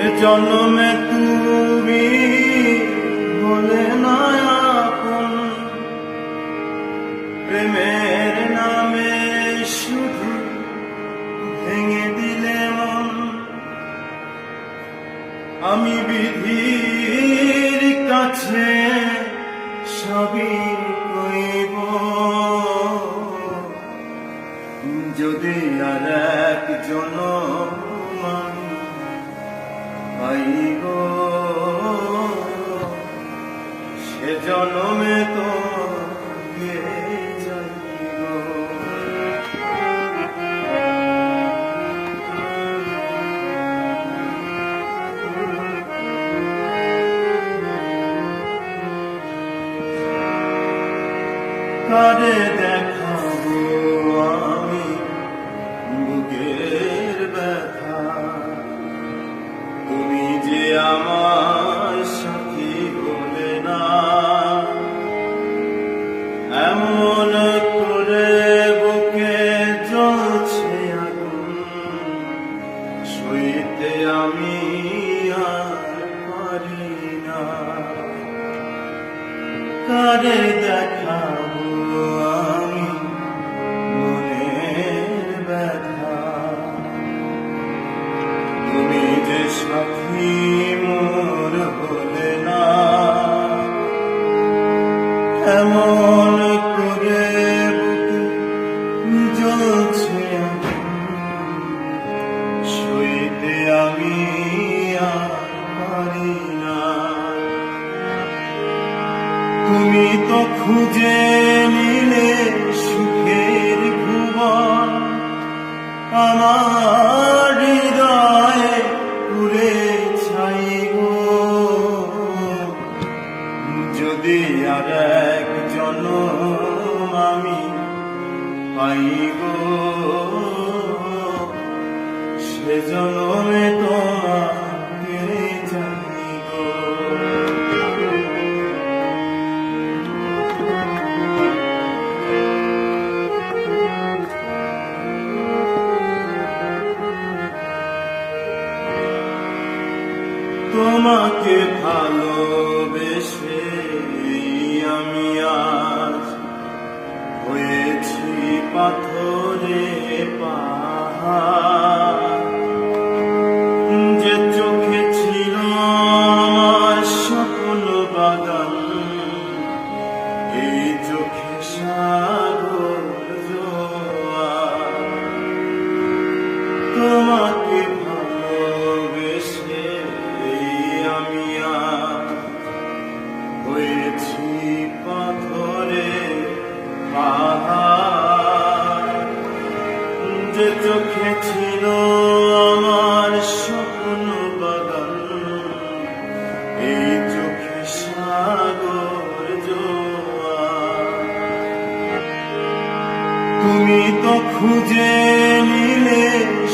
এ জন্মে তুমি বলে না আপন, প্রেমের নামে শুধু ভেঙে দিলে মন। আমি বিধির কাছে সবই কইব, যদি আর এক জনম আমি পাইব, সে জনমে তোমাকে যাইব। কারে দেখাবো আমি বুকের ব্যথা, তুমি যে আমার সাথী হলে না। এমন করে বুকে জ্বলছে আগুন, সইতে আমি আর পারি না। কারে দেখাবো আমি মনের ব্যথা, তুমি যে সাথী মোর হলে না। এমন করে বুকে জ্বলছে সইতে আমি আর পারি না। তুমি তো খুঁজে নিলে সুখের ভুবন, আমার হৃদয়ে পুরে ছাই গো। যদি আর এক জনম আমি পাই গো, সে জনমে তোমাকে জানি গো। তোমাকে ভালোবেসে আমি আজ হয়েছি পাথরে পাহাড়। যে চোখে ছিল আমার স্বপ্ন বাগান, এই চোখে সাগর জোয়ার। তোমাকে ভালোবেসে আমি আজ হয়েছি পাথরে পাহাড়। যে চোখে ছিল আমার স্বপ্ন বাগান, এই চোখে সাগর জোয়ার। তুমি তো খুঁজে নিলে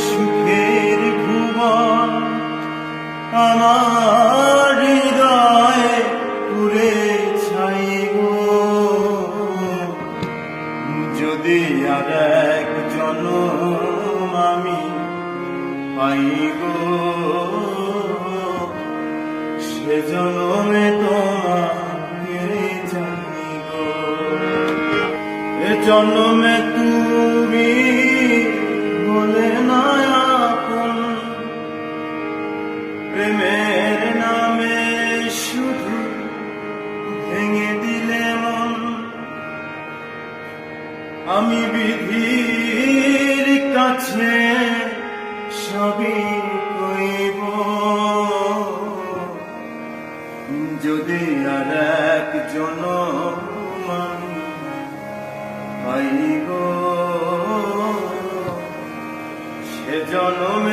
সুখের ভুবন, আমার হৃদয়ে পুরে ছাই গো। যদি আর এক জনম আমি পাই গো, সে জনমে তোমাকে জানি গো। এ জন্মে তুমি বলে না আপন, প্রেমের নামে শুধু ভেঙে দিলে মন। আমি বিধির কাছে সবই কইব, যদি আর এক জনম আমি পাই গো, সে জনমে